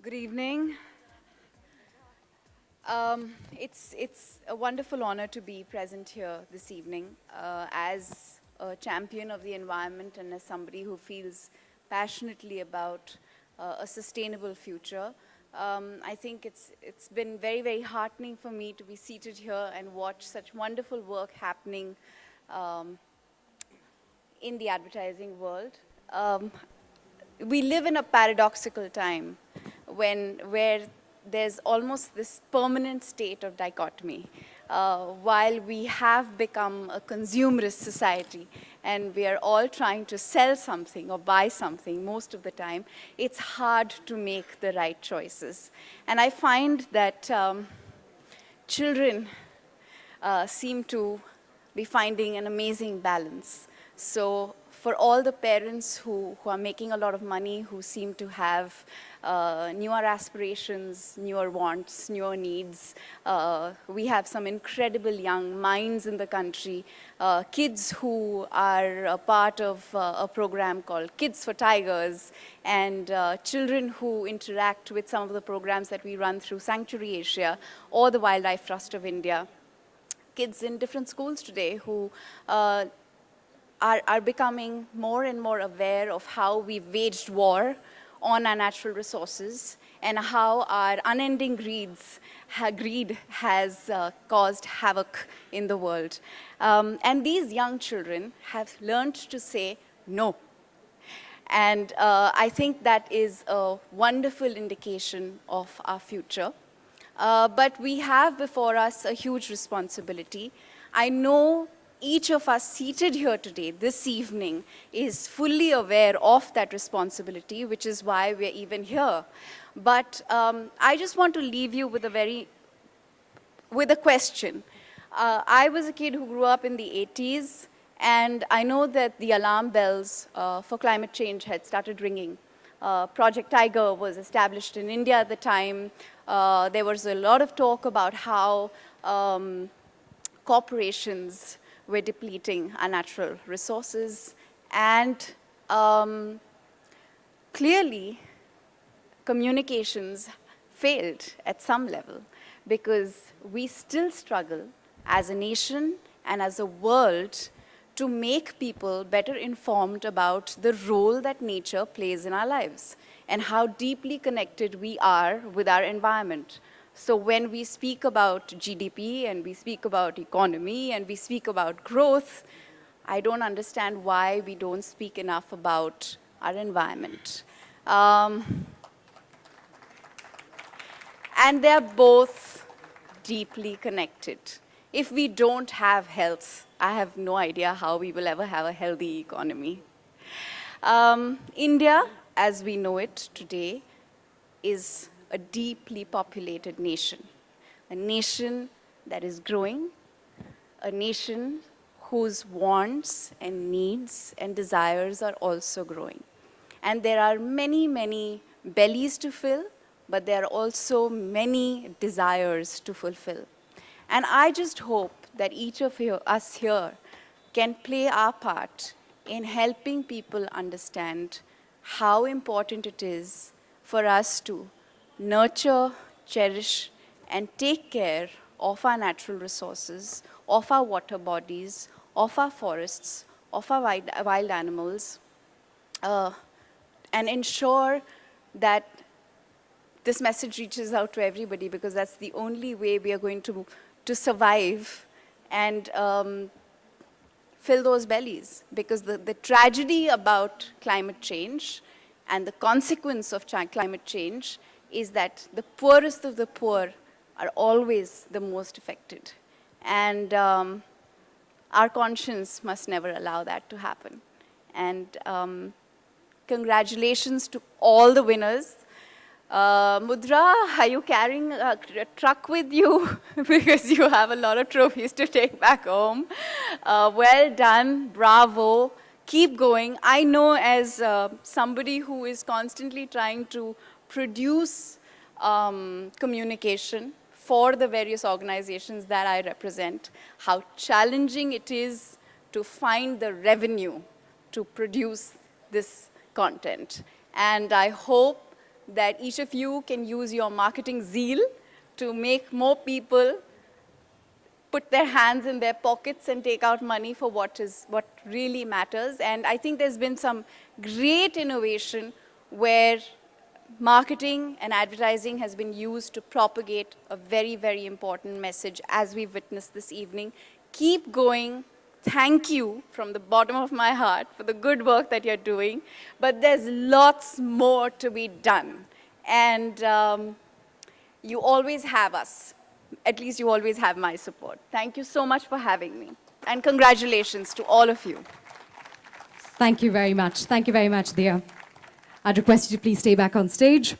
Good evening. It's a wonderful honor to be present here this evening as a champion of the environment and as somebody who feels passionately about a sustainable future. I think it's been very, very heartening for me to be seated here and watch such wonderful work happening um, in the advertising world. We live in a paradoxical time where there's almost this permanent state of dichotomy. While we have become a consumerist society and we are all trying to sell something or buy something most of the time, it's hard to make the right choices. And I find that children seem to be finding an amazing balance. So for all the parents who are making a lot of money, who seem to have newer aspirations, newer wants, newer needs, we have some incredible young minds in the country, kids who are a part of a program called Kids for Tigers, and children who interact with some of the programs that we run through Sanctuary Asia or the Wildlife Trust of India. Kids in different schools today who are becoming more and more aware of how we've waged war on our natural resources and how our unending greed has caused havoc in the world. And these young children have learned to say no. And I think that is a wonderful indication of our future. But we have before us a huge responsibility. I know each of us seated here today, this evening, is fully aware of that responsibility, which is why we're even here. But I just want to leave you with a question. I was a kid who grew up in the 80s, and I know that the alarm bells for climate change had started ringing. Project Tiger was established in India at the time. There was a lot of talk about how corporations were depleting our natural resources. And clearly, communications failed at some level because we still struggle as a nation and as a world to make people better informed about the role that nature plays in our lives and how deeply connected we are with our environment. So when we speak about GDP and we speak about economy and we speak about growth, I don't understand why we don't speak enough about our environment. And they're both deeply connected. If we don't have health, I have no idea how we will ever have a healthy economy. India, as we know it today, is a deeply populated nation. A nation that is growing, a nation whose wants and needs and desires are also growing. And there are many, many bellies to fill, but there are also many desires to fulfill. And I just hope that each of us here can play our part in helping people understand how important it is for us to nurture, cherish, and take care of our natural resources, of our water bodies, of our forests, of our wild animals, and ensure that this message reaches out to everybody, because that's the only way we are going to survive and fill those bellies. Because the tragedy about climate change and the consequence of climate change is that the poorest of the poor are always the most affected. And our conscience must never allow that to happen. And congratulations to all the winners. Mudra, are you carrying a truck with you? Because you have a lot of trophies to take back home. Well done, bravo, keep going. I know, as somebody who is constantly trying to produce communication for the various organizations that I represent, how challenging it is to find the revenue to produce this content. And I hope that each of you can use your marketing zeal to make more people put their hands in their pockets and take out money for what really matters. And I think there's been some great innovation where marketing and advertising has been used to propagate a very, very important message, as we've witnessed this evening. Keep going. Thank you from the bottom of my heart for the good work that you're doing. But there's lots more to be done. And you always have us. At least you always have my support. Thank you so much for having me. And congratulations to all of you. Thank you very much. Thank you very much, Dia. I'd request you to please stay back on stage.